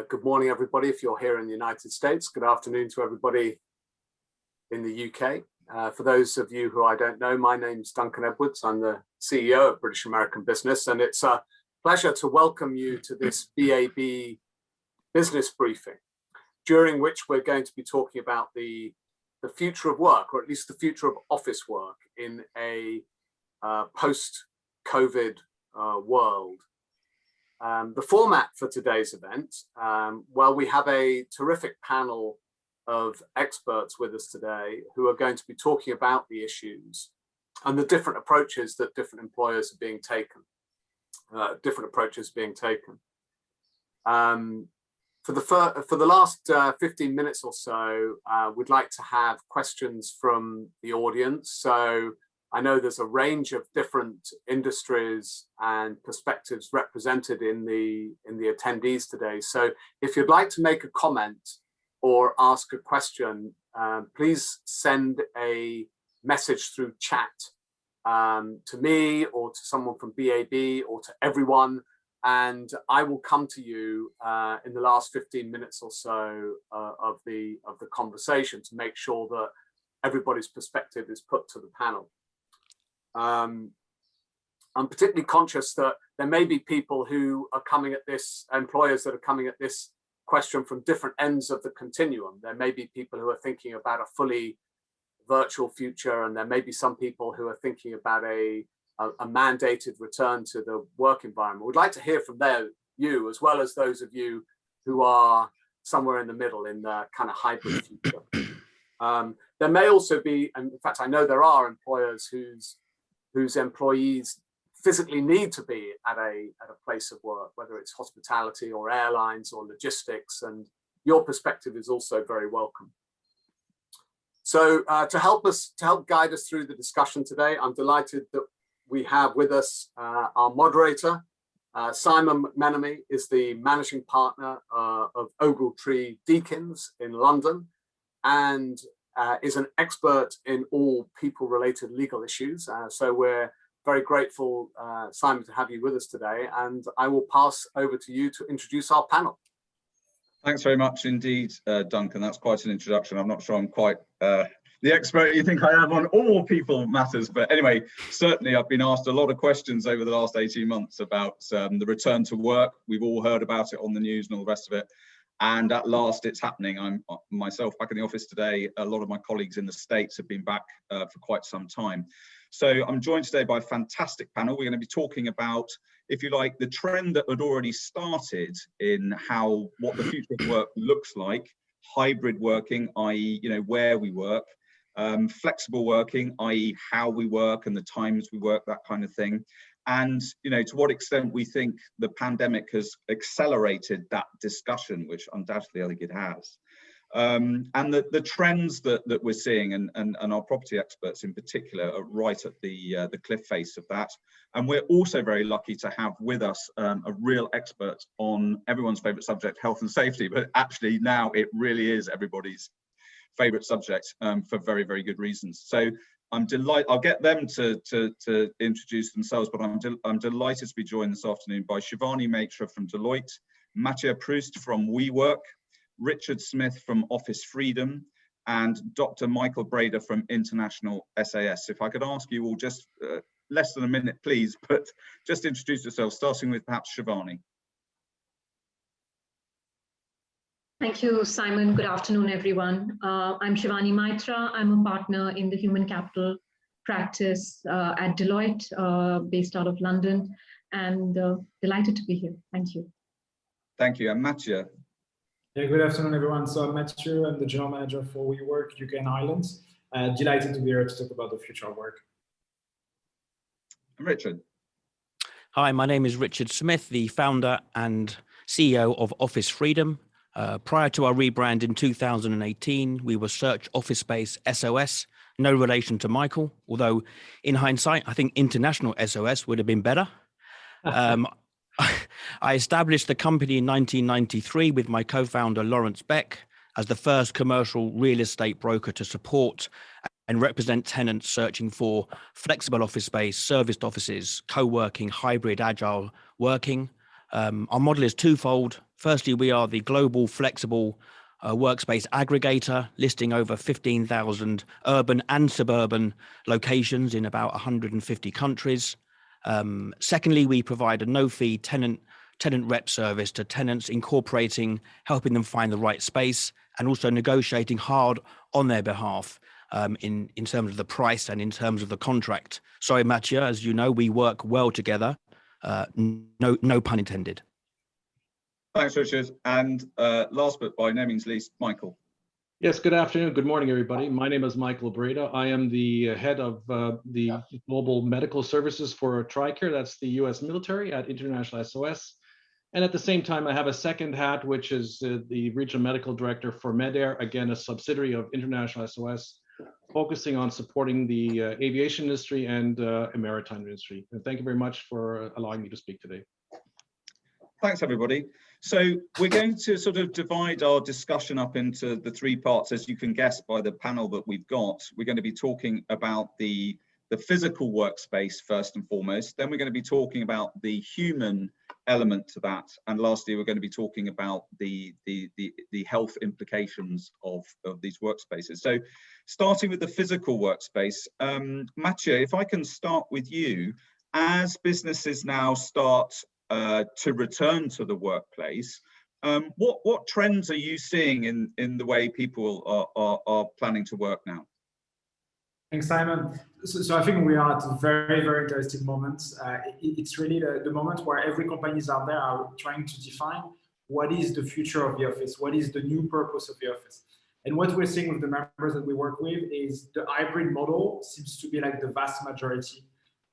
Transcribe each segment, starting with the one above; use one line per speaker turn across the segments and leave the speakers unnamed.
Good morning, everybody, if you're here in the United States. Good afternoon to everybody in the UK. For those of you who I don't know, my name's Duncan Edwards. I'm the CEO of British American Business, and it's a pleasure to welcome you to this BAB business briefing, during which we're going to be talking about the future of work, or at least the future of office work in a post-COVID world. The format for today's event, well, we have a terrific panel of experts with us today who are going to be talking about the issues and the different approaches that different employers are being taken, For the last 15 minutes or so, we'd like to have questions from the audience. So I know there's a range of different industries and perspectives represented in the attendees today. So if you'd like to make a comment or ask a question, please send a message through chat to me or to someone from BAB or to everyone, and I will come to you in the last 15 minutes or so of the conversation to make sure that everybody's perspective is put to the panel. I'm particularly conscious that there may be people who are coming at this, employers that are coming at this question from different ends of the continuum. There may be people who are thinking about a fully virtual future, and there may be some people who are thinking about a mandated return to the work environment. We'd like to hear from you, as well as those of you who are somewhere in the middle in the kind of hybrid future. There may also be, and in fact, I know there are employers whose employees physically need to be at a place of work, whether it's hospitality or airlines or logistics, and your perspective is also very welcome. So to help guide us through the discussion today, I'm delighted that we have with us our moderator. Simon McMenemy is the managing partner of Ogletree Deakins in London, and is an expert in all people-related legal issues. So we're very grateful, Simon, to have you with us today, and I will pass over to you to introduce our panel.
Thanks very much indeed, Duncan. That's quite an introduction. I'm not sure I'm quite the expert you think I am on all people matters, but anyway, certainly I've been asked a lot of questions over the last 18 months about the return to work. We've all heard about it on the news and all the rest of it. And at last it's happening. I'm myself back in the office today. A lot of my colleagues in the States have been back for quite some time. So I'm joined today by a fantastic panel. We're going to be talking about, if you like, the trend that had already started in what the future of work looks like, hybrid working, i.e., where we work, flexible working, i.e., how we work and the times we work, that kind of thing. And to what extent we think the pandemic has accelerated that discussion, which undoubtedly I think it has. And the trends that we're seeing, and our property experts in particular are right at the cliff face of that. And we're also very lucky to have with us a real expert on everyone's favourite subject, health and safety. But actually now it really is everybody's favourite subject for very, very good reasons. So I'm delighted. I'll get them to introduce themselves, but I'm delighted to be joined this afternoon by Shivani Matra from Deloitte, Mattia Proust from WeWork, Richard Smith from Office Freedom, and Dr. Michael Brader from International SAS. If I could ask you all just less than a minute, please, but just introduce yourselves, starting with perhaps Shivani.
Thank you, Simon. Good afternoon, everyone. I'm Shivani Mitra. I'm a partner in the human capital practice at Deloitte, based out of London, and delighted to be here. Thank you.
Thank you. And Mattia.
Yeah, good afternoon, everyone. So I'm Matthew. I'm the general manager for WeWork UK and Ireland. Delighted to be here to talk about the future of work.
And Richard.
Hi, my name is Richard Smith, the founder and CEO of Office Freedom. Prior to our rebrand in 2018, we were Search Office Space SOS, no relation to Michael, although in hindsight, I think International SOS would have been better. I established the company in 1993 with my co-founder Lawrence Beck as the first commercial real estate broker to support and represent tenants searching for flexible office space, serviced offices, co-working, hybrid, agile working. Our model is twofold. Firstly, we are the global flexible workspace aggregator, listing over 15,000 urban and suburban locations in about 150 countries. Secondly, we provide a no-fee tenant rep service to tenants, incorporating, helping them find the right space, and also negotiating hard on their behalf in terms of the price and in terms of the contract. Sorry, Mathieu, as you know, we work well together. No pun intended.
Thanks, Richard. And last but by no means least, Michael.
Yes, good afternoon. Good morning, everybody. My name is Michael Labrida. I am the head of the global medical services for TRICARE. That's the US military at International SOS. And at the same time, I have a second hat, which is the regional medical director for MEDAIR, again, a subsidiary of International SOS, focusing on supporting the aviation industry and maritime industry. And thank you very much for allowing me to speak today.
Thanks, everybody. So we're going to sort of divide our discussion up into the three parts, as you can guess by the panel that we've got. We're going to be talking about the physical workspace first and foremost. Then we're going to be talking about the human element to that. And lastly, we're going to be talking about the health implications of these workspaces. So starting with the physical workspace, Mathieu, if I can start with you, as businesses now start to return to the workplace, what trends are you seeing in the way people are planning to work now?
Thanks, Simon. So I think we are at a very, very interesting moment. It's really the moment where every companies out there are trying to define what is the future of the office, what is the new purpose of the office. And what we're seeing with the members that we work with is the hybrid model seems to be like the vast majority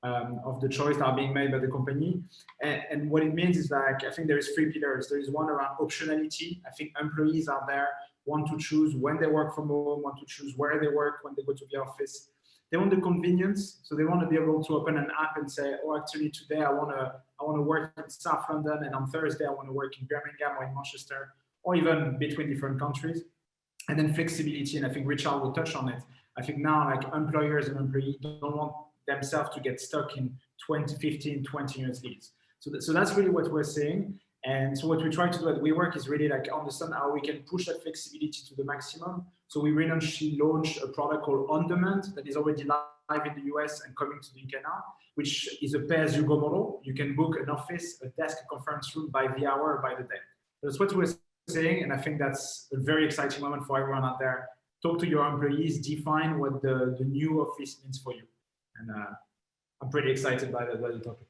of the choice that are being made by the company. And what it means is like, I think there is three pillars. There is one around optionality. I think employees out there want to choose when they work from home, want to choose where they work when they go to the office. They want the convenience, so they want to be able to open an app and say, oh, actually today I want to work in South London, and on Thursday I want to work in Birmingham or in Manchester, or even between different countries. And then flexibility, and I think Richard will touch on it. I think now like employers and employees don't want themselves to get stuck in 15, 20 years leads. So that's really what we're seeing. And so what we try to do at WeWork is really like understand how we can push that flexibility to the maximum. So we recently launched a product called On Demand that is already live in the US and coming to the UK now, which is a pay-as-you-go model. You can book an office, a desk, a conference room by the hour or by the day. That's what we're saying, and I think that's a very exciting moment for everyone out there. Talk to your employees, define what the new office means for you. And I'm pretty excited by the topic.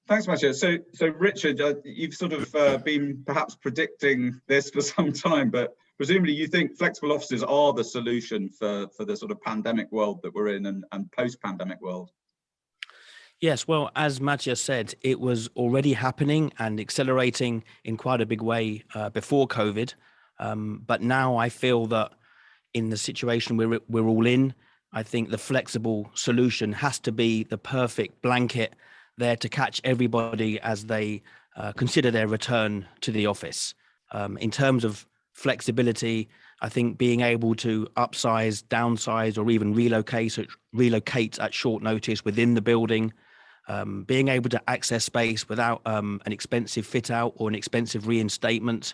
Thanks, Mathieu. So Richard, you've sort of been perhaps predicting this for some time, but presumably you think flexible offices are the solution for the sort of pandemic world that we're in and post-pandemic world.
Yes, well, as Mathieu said, it was already happening and accelerating in quite a big way before COVID. But now I feel that in the situation we're all in, I think the flexible solution has to be the perfect blanket there to catch everybody as they consider their return to the office. In terms of flexibility, I think being able to upsize, downsize, or even relocate at short notice within the building, being able to access space without an expensive fit out or an expensive reinstatement,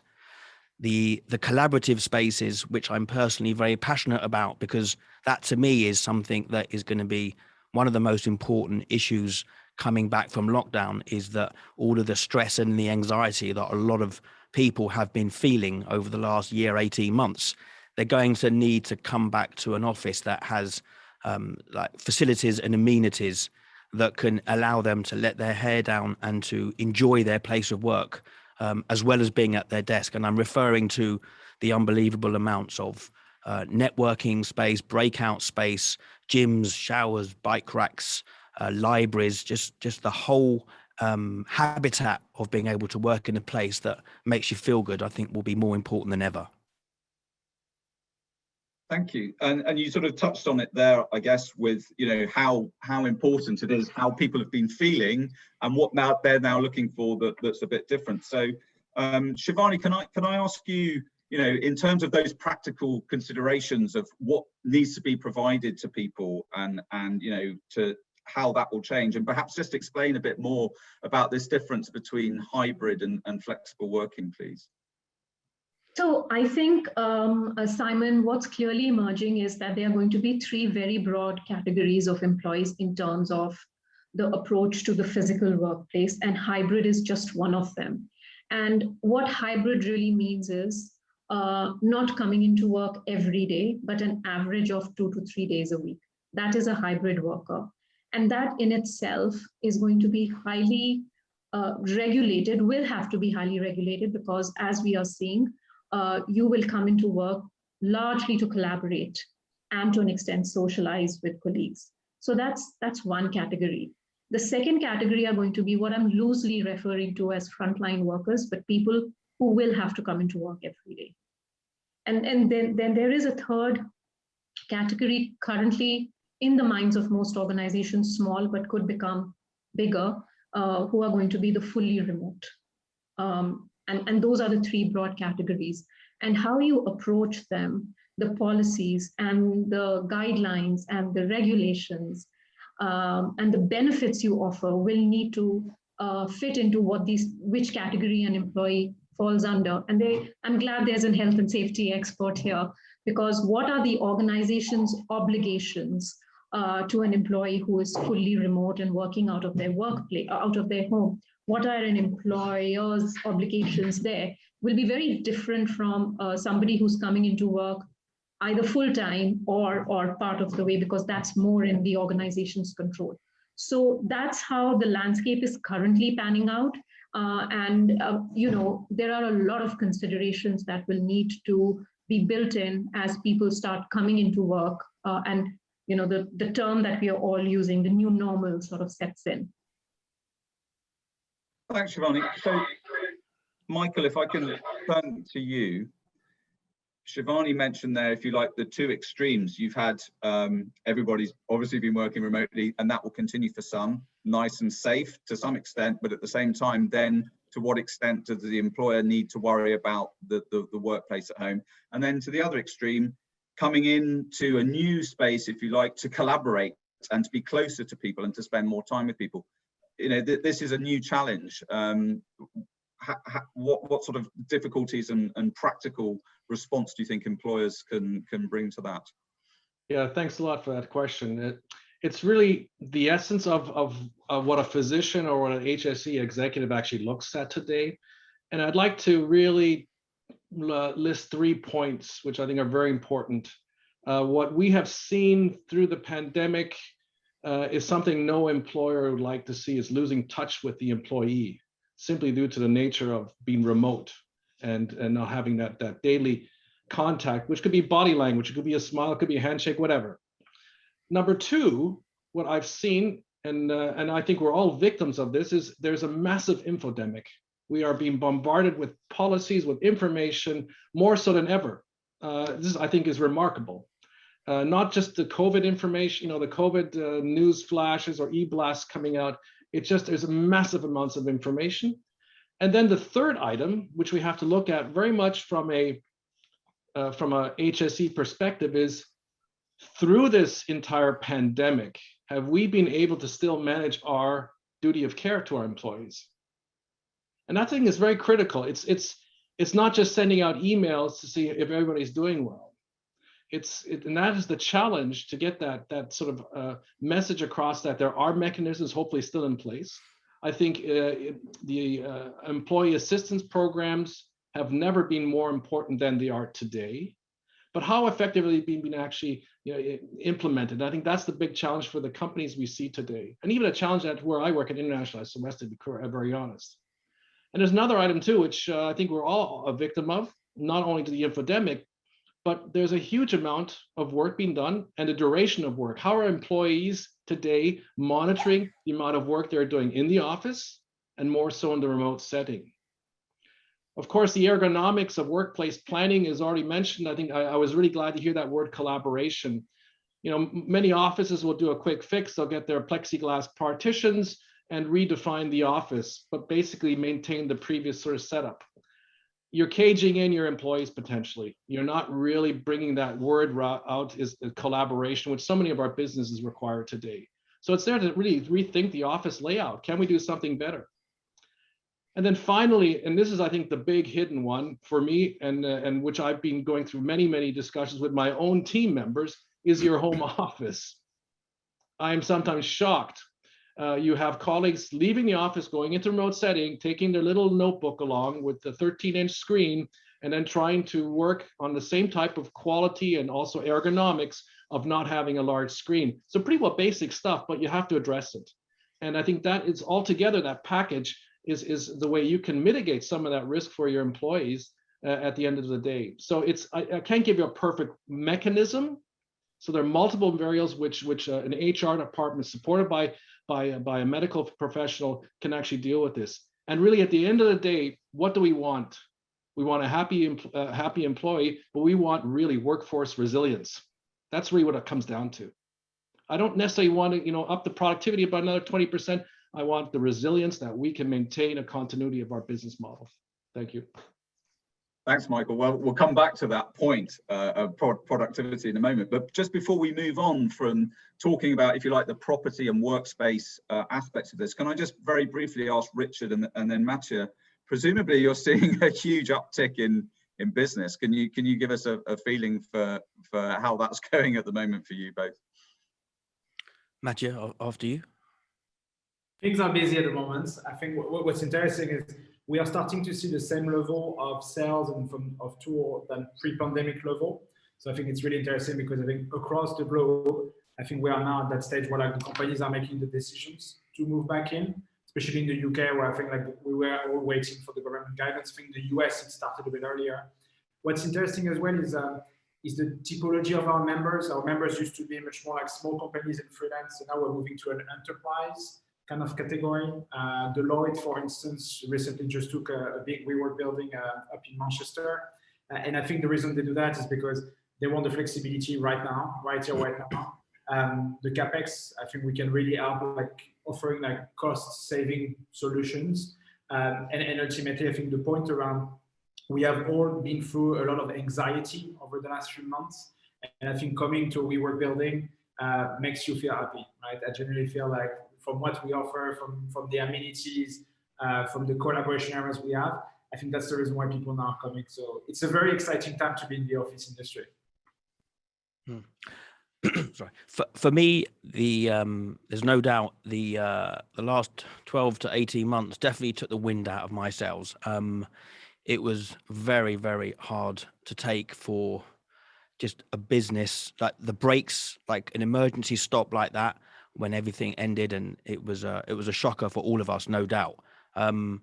the collaborative spaces, which I'm personally very passionate about, because that to me is something that is going to be one of the most important issues coming back from lockdown, is that all of the stress and the anxiety that a lot of people have been feeling over the last year, 18 months, they're going to need to come back to an office that has like facilities and amenities that can allow them to let their hair down and to enjoy their place of work, as well as being at their desk. And I'm referring to the unbelievable amounts of networking space, breakout space, gyms, showers, bike racks, libraries, just the whole habitat of being able to work in a place that makes you feel good, I think will be more important than ever.
Thank you. And you sort of touched on it there, I guess, with how important it is, how people have been feeling, and what now they're now looking for that's a bit different. So, Shivani, can I ask you, in terms of those practical considerations of what needs to be provided to people, and to how that will change, and perhaps just explain a bit more about this difference between hybrid and flexible working, please.
So I think, Simon, what's clearly emerging is that there are going to be three very broad categories of employees in terms of the approach to the physical workplace, and hybrid is just one of them. And what hybrid really means is not coming into work every day, but an average of 2 to 3 days a week. That is a hybrid worker. And that in itself is going to be highly regulated, will have to be highly regulated, because as we are seeing, you will come into work largely to collaborate and to an extent socialize with colleagues. So that's one category. The second category are going to be what I'm loosely referring to as frontline workers, but people who will have to come into work every day. And then there is a third category currently in the minds of most organizations, small but could become bigger, who are going to be the fully remote. And those are the three broad categories. And how you approach them, the policies and the guidelines and the regulations and the benefits you offer will need to fit into which category an employee falls under. And I'm glad there's a health and safety expert here, because what are the organization's obligations to an employee who is fully remote and working out of their workplace, out of their home? What are an employer's obligations there will be very different from somebody who's coming into work either full-time or part of the way, because that's more in the organization's control. So that's how the landscape is currently panning out. There are a lot of considerations that will need to be built in as people start coming into work. The term that we are all using, the new normal, sort of sets in.
Thanks, Shivani. So, Michael, if I can turn to you. Shivani mentioned there, if you like, the two extremes. You've had everybody's obviously been working remotely, and that will continue for some, nice and safe to some extent, but at the same time, then to what extent does the employer need to worry about the workplace at home? And then to the other extreme, coming into a new space, if you like, to collaborate and to be closer to people and to spend more time with people. This is a new challenge. What sort of difficulties and practical response do you think employers can bring to that?
Yeah, thanks a lot for that question. It's really the essence of what a physician or what an HSE executive actually looks at today. And I'd like to really list 3 points, which I think are very important. What we have seen through the pandemic is something no employer would like to see, is losing touch with the employee, simply due to the nature of being remote and not having that daily contact, which could be body language, it could be a smile, it could be a handshake, whatever. Number two, what I've seen, and I think we're all victims of this, is there's a massive infodemic. We are being bombarded with policies, with information, more so than ever. This, I think, is remarkable. Not just the COVID information, the COVID news flashes or e-blasts coming out. It's just, there's massive amounts of information. And then the third item, which we have to look at very much from a HSE perspective, is through this entire pandemic, have we been able to still manage our duty of care to our employees? And that thing is very critical. It's not just sending out emails to see if everybody's doing well. And that is the challenge, to get that sort of message across, that there are mechanisms hopefully still in place. I think the employee assistance programs have never been more important than they are today. But how effectively being actually implemented? I think that's the big challenge for the companies we see today, and even a challenge at where I work at International SOS, to be very honest. And there's another item too, which I think we're all a victim of, not only to the infodemic, but there's a huge amount of work being done and the duration of work. How are employees today monitoring the amount of work they're doing in the office and more so in the remote setting? Of course, the ergonomics of workplace planning is already mentioned. I think I was really glad to hear that word collaboration. Many offices will do a quick fix. They'll get their plexiglass partitions and redefine the office, but basically maintain the previous sort of setup. You're caging in your employees potentially. You're not really bringing that word out, is collaboration, which so many of our businesses require today. So it's there to really rethink the office layout. Can we do something better? And then finally, and this is, I think, the big hidden one for me, and which I've been going through many discussions with my own team members, is your home office. I'm sometimes shocked. You have colleagues leaving the office, going into remote setting, taking their little notebook along with the 13-inch screen, and then trying to work on the same type of quality and also ergonomics of not having a large screen. So pretty well basic stuff, but you have to address it. And I think that is altogether, that package is the way you can mitigate some of that risk for your employees at the end of the day. So I can't give you a perfect mechanism. So there are multiple variables which an HR department supported by a medical professional can actually deal with this. And really, at the end of the day, what do we want? We want a happy employee, but we want really workforce resilience. That's really what it comes down to. I don't necessarily want to, up the productivity by another 20%. I want the resilience that we can maintain a continuity of our business model. Thank you.
Thanks, Michael. Well, we'll come back to that point of productivity in a moment. But just before we move on from talking about, if you like, the property and workspace aspects of this, can I just very briefly ask Richard and then Mathieu, presumably you're seeing a huge uptick in business. Can you give us a feeling for how that's going at the moment for you both?
Mathieu, after you.
Things are busy at the moment. I think what's interesting is we are starting to see the same level of sales and of tour than pre-pandemic level. So I think it's really interesting because I think across the globe, I think we are now at that stage where the companies are making the decisions to move back in, especially in the UK, where I think we were all waiting for the government guidance. I think in the US it started a bit earlier. What's interesting as well is the typology of our members. Our members used to be much more like small companies and freelance, so now we're moving to an enterprise kind of category. Deloitte, for instance, recently just took a big WeWork building up in Manchester. And I think the reason they do that is because they want the flexibility right now, right here, right now. The CapEx, I think we can really help offering cost-saving solutions. And ultimately, I think the point around, we have all been through a lot of anxiety over the last few months. And I think coming to a WeWork building makes you feel happy, right? I generally feel like from what we offer, from the amenities, from the collaboration areas we have, I think that's the reason why people now are coming. So it's a very exciting time to be in the office industry.
Sorry. For me, there's no doubt the last 12 to 18 months definitely took the wind out of my sails. It was very, very hard to take for just a business, like the breaks, like an emergency stop like that when everything ended, and it was a shocker for all of us, no doubt. And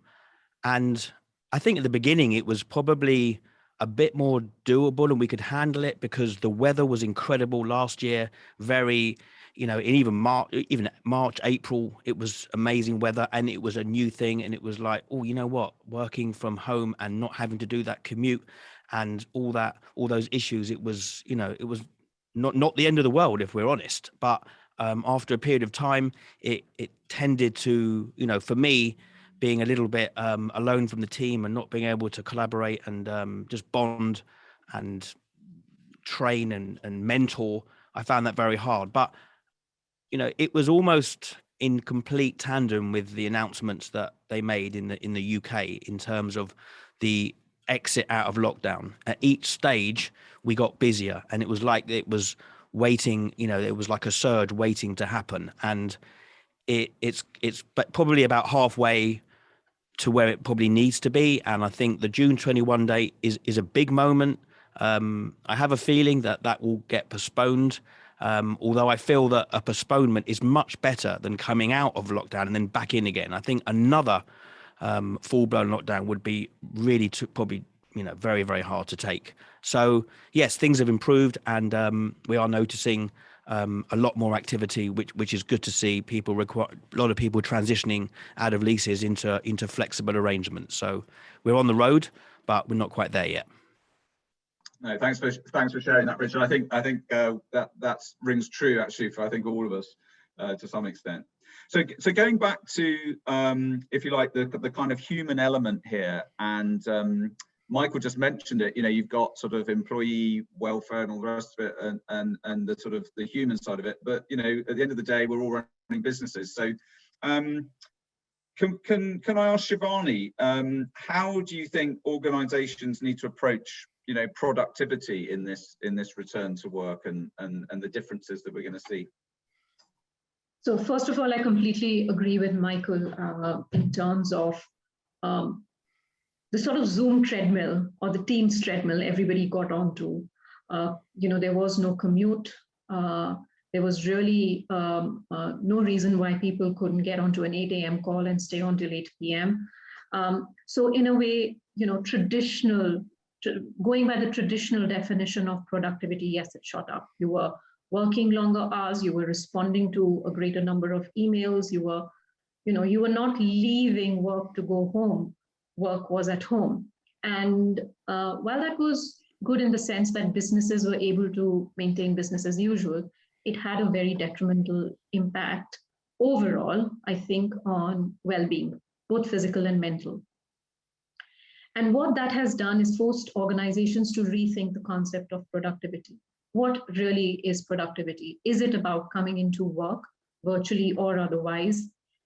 I think at the beginning it was probably a bit more doable and we could handle it because the weather was incredible last year. Very, in March, April, it was amazing weather and it was a new thing. And it was like, oh, you know what, working from home and not having to do that commute and all those issues, it was, it was not the end of the world, if we're honest. But after a period of time, it tended to, for me, being a little bit alone from the team and not being able to collaborate and just bond and train and mentor, I found that very hard. But, it was almost in complete tandem with the announcements that they made in the UK in terms of the exit out of lockdown. At each stage, we got busier, and it was like it was waiting, it was like a surge waiting to happen. And it's probably about halfway to where it probably needs to be. And I think the June 21 date is a big moment. I have a feeling that will get postponed. Although I feel that a postponement is much better than coming out of lockdown and then back in again. I think another full-blown lockdown would be really probably very, very hard to take. So yes, things have improved, and we are noticing a lot more activity, which is good to see. A lot of people transitioning out of leases into flexible arrangements. So we're on the road, but we're not quite there yet.
No, thanks for sharing that, Richard. I think that rings true actually for I think all of us to some extent. So going back to if you like the kind of human element here, and Michael just mentioned it, you've got sort of employee welfare and all the rest of it, and the sort of the human side of it. But, at the end of the day, we're all running businesses. So can I ask Shivani, how do you think organizations need to approach, productivity in this return to work and the differences that we're going to see?
So first of all, I completely agree with Michael in terms of the sort of Zoom treadmill or the Teams treadmill everybody got onto. There was no commute. There was really no reason why people couldn't get onto an 8 a.m. call and stay on till 8 p.m. So in a way, going by the traditional definition of productivity, yes, it shot up. You were working longer hours, you were responding to a greater number of emails, you were not leaving work to go home. Work was at home. And while that was good in the sense that businesses were able to maintain business as usual, it had a very detrimental impact overall, I think, on well-being, both physical and mental. And what that has done is forced organizations to rethink the concept of productivity. What really is productivity? Is it about coming into work, virtually or otherwise,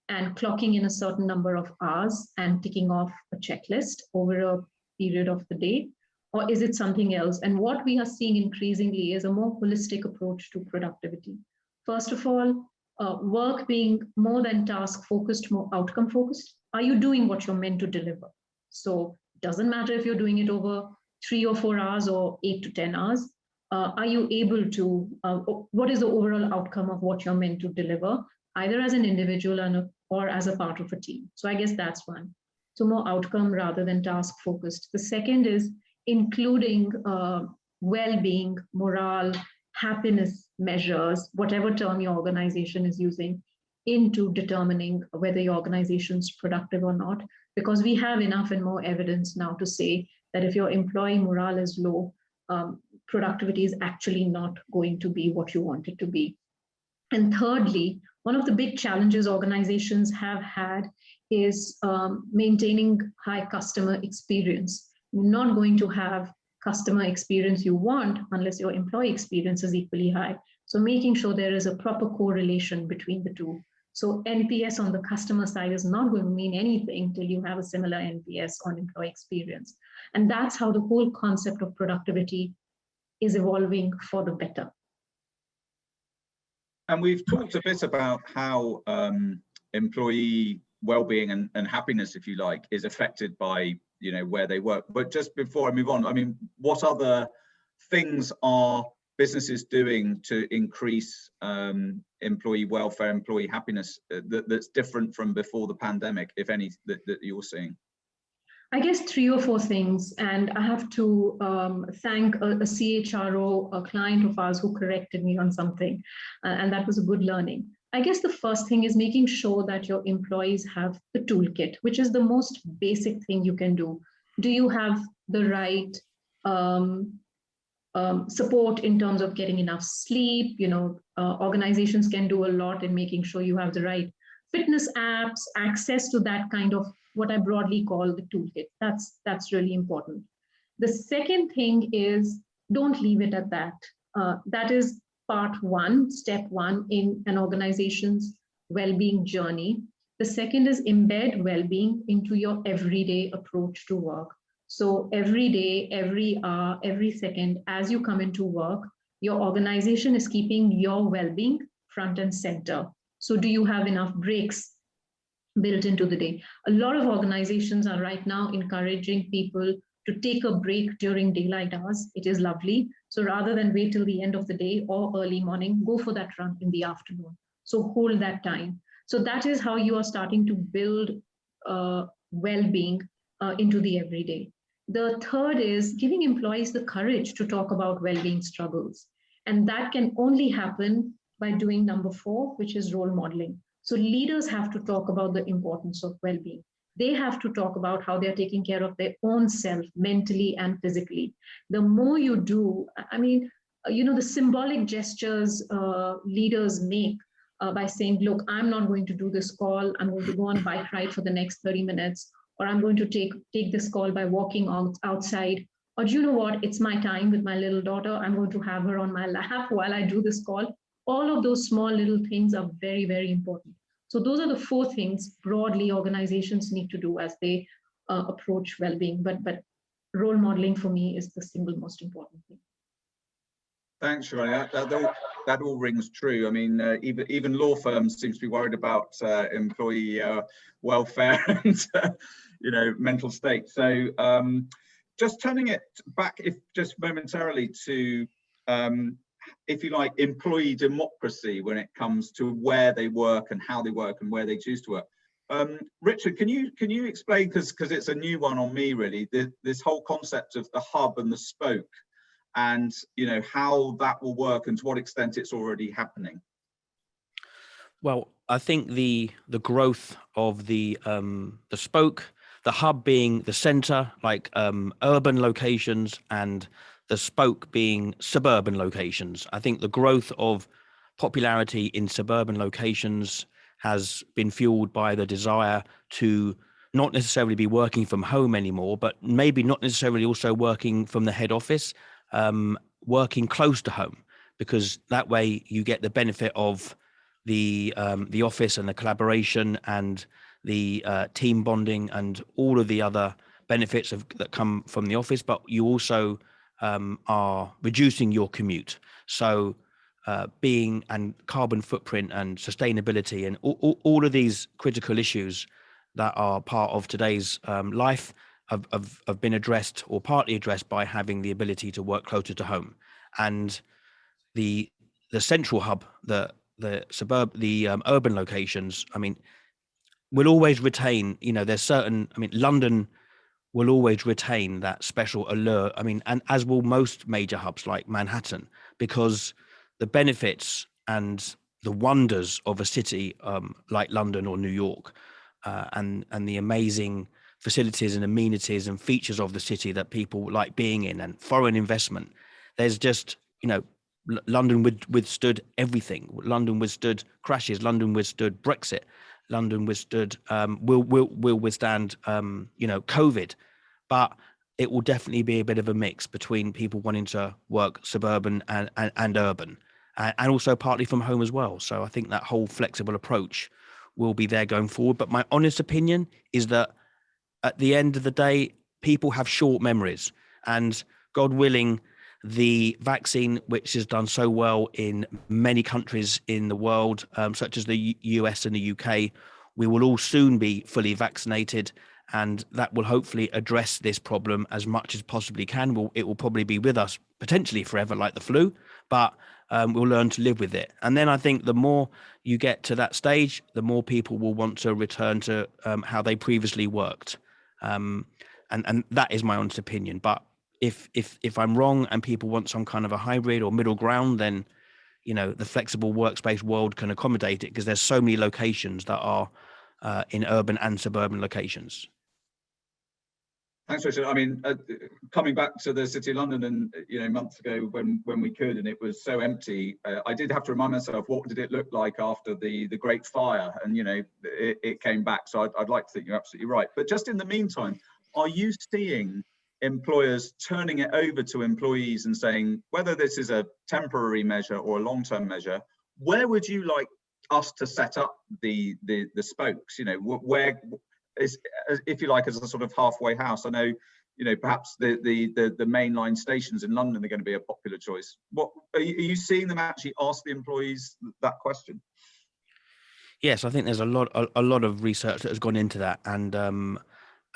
and clocking in a certain number of hours and ticking off a checklist over a period of the day? Or is it something else? And what we are seeing increasingly is a more holistic approach to productivity. First of all, work being more than task-focused, more outcome-focused. Are you doing what you're meant to deliver? So it doesn't matter if you're doing it over 3 or 4 hours or 8 to 10 hours. Are you able to, what is the overall outcome of what you're meant to deliver, either as an individual or as a part of a team? So I guess that's one. So more outcome rather than task focused. The second is including well-being, morale, happiness measures, whatever term your organization is using, into determining whether your organization is productive or not, because we have enough and more evidence now to say that if your employee morale is low, productivity is actually not going to be what you want it to be. And thirdly, one of the big challenges organizations have had is maintaining high customer experience. You're not going to have customer experience you want unless your employee experience is equally high. So making sure there is a proper correlation between the two. So NPS on the customer side is not going to mean anything till you have a similar NPS on employee experience. And that's how the whole concept of productivity is evolving for the better.
And we've talked a bit about how employee well-being and happiness, if you like, is affected by where they work. But just before I move on, I mean, what other things are businesses doing to increase employee welfare, employee happiness that's different from before the pandemic, if any, that you're seeing?
I guess 3 or 4 things, and I have to thank a CHRO, a client of ours, who corrected me on something, and that was a good learning. I guess the first thing is making sure that your employees have the toolkit, which is the most basic thing you can do. Do you have the right support in terms of getting enough sleep? Organizations can do a lot in making sure you have the right fitness apps, access to that kind of what I broadly call the toolkit. That's really important. The second thing is don't leave it at that. That is part one, step one in an organization's well-being journey. The second is embed well-being into your everyday approach to work. So every day, every hour, every second, as you come into work, your organization is keeping your well-being front and center. So do you have enough breaks built into the day? A lot of organizations are right now encouraging people to take a break during daylight hours. It is lovely. So rather than wait till the end of the day or early morning, go for that run in the afternoon. So hold that time. So that is how you are starting to build well-being into the everyday. The third is giving employees the courage to talk about well-being struggles. And that can only happen by doing number 4, which is role modeling. So leaders have to talk about the importance of well-being. They have to talk about how they're taking care of their own self, mentally and physically. The more you do, I mean, the symbolic gestures leaders make by saying, look, I'm not going to do this call. I'm going to go on a bike ride for the next 30 minutes. or I'm going to take this call by walking outside, or do you know what, it's my time with my little daughter, I'm going to have her on my lap while I do this call. All of those small little things are very, very important. So those are the 4 things broadly organizations need to do as they approach well-being. But role modeling for me is the single most important thing.
Thanks, Shivani. That all rings true. I mean, even law firms seem to be worried about employee welfare and mental state. So just turning it back, if just momentarily, to if you like, employee democracy when it comes to where they work and how they work and where they choose to work. Richard, can you explain, because it's a new one on me really, this whole concept of the hub and the spoke, and how that will work and to what extent it's already happening?
Well, I think the growth of the spoke, the hub being the center, like urban locations, and the spoke being suburban locations. I think the growth of popularity in suburban locations has been fueled by the desire to not necessarily be working from home anymore, but maybe not necessarily also working from the head office, working close to home, because that way you get the benefit of the office and the collaboration and the team bonding and all of the other benefits that come from the office, but you also are reducing your commute. So being and carbon footprint and sustainability and all of these critical issues that are part of today's life have been addressed or partly addressed by having the ability to work closer to home. And the central hub, the urban locations, I mean, will always retain, there's certain, London will always retain that special allure. I mean, and as will most major hubs like Manhattan, because the benefits and the wonders of a city like London or New York, and the amazing facilities and amenities and features of the city that people like being in, and foreign investment. There's just, London withstood everything. London withstood crashes. London withstood Brexit. London withstood, will withstand, COVID, but it will definitely be a bit of a mix between people wanting to work suburban and urban, and also partly from home as well. So I think that whole flexible approach will be there going forward. But my honest opinion is that at the end of the day, people have short memories, and God willing, the vaccine, which has done so well in many countries in the world, such as the US and the UK, we will all soon be fully vaccinated, and that will hopefully address this problem as much as possibly can. It will probably be with us potentially forever, like the flu, but we'll learn to live with it. And then I think the more you get to that stage, the more people will want to return to how they previously worked. And that is my honest opinion. But if I'm wrong and people want some kind of a hybrid or middle ground, then the flexible workspace world can accommodate it, because there's so many locations that are in urban and suburban locations.
Thanks, Richard. I mean, coming back to the City of London, and months ago when we could, and it was so empty, I did have to remind myself, what did it look like after the Great Fire? And it came back. So I'd like to think you're absolutely right. But just in the meantime, are you seeing employers turning it over to employees and saying, whether this is a temporary measure or a long-term measure, where would you like us to set up the spokes? Where is, if you like, as a sort of halfway house? I know, perhaps the mainline stations in London are going to be a popular choice. What are you seeing them actually ask the employees that question?
Yes, I think there's a lot of research that has gone into that,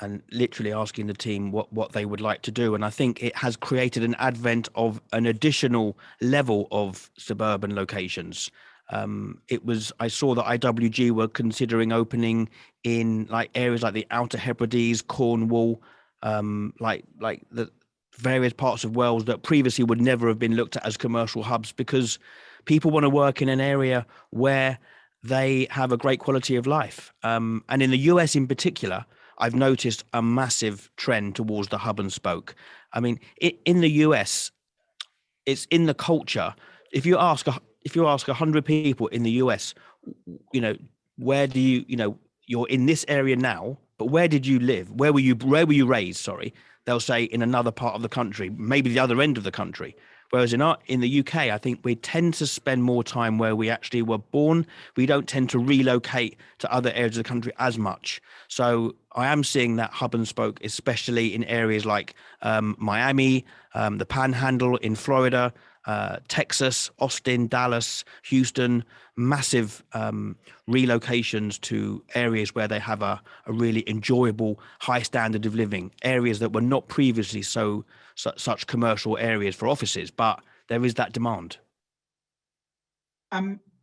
and literally asking the team what they would like to do. And I think it has created an advent of an additional level of suburban locations. I saw that IWG were considering opening in like areas like the Outer Hebrides, Cornwall, like the various parts of Wales that previously would never have been looked at as commercial hubs, because people want to work in an area where they have a great quality of life. And in the US in particular, I've noticed a massive trend towards the hub and spoke. I mean, in the US, it's in the culture. If you ask 100 people in the US, where do you're in this area now, but where did you live? Where were you raised? Sorry, they'll say in another part of the country, maybe the other end of the country. Whereas in the UK, I think we tend to spend more time where we actually were born. We don't tend to relocate to other areas of the country as much. So I am seeing that hub and spoke, especially in areas like Miami, the Panhandle in Florida, Texas, Austin, Dallas, Houston, massive relocations to areas where they have a really enjoyable high standard of living, areas that were not previously such commercial areas for offices, but there is that demand.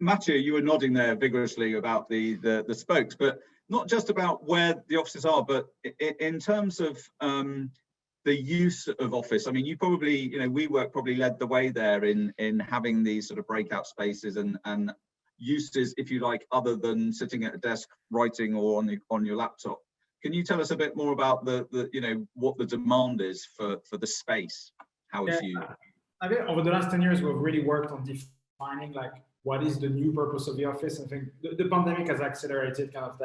Matthew, you were nodding there vigorously about the spokes, but not just about where the offices are, but in terms of the use of office. I mean, you probably, WeWork probably led the way there in having these sort of breakout spaces and uses, if you like, other than sitting at a desk writing or on your laptop. Can you tell us a bit more about what the demand is for the space, how it's used?
I think over the last 10 years, we've really worked on defining like what is the new purpose of the office. I think the pandemic has accelerated kind of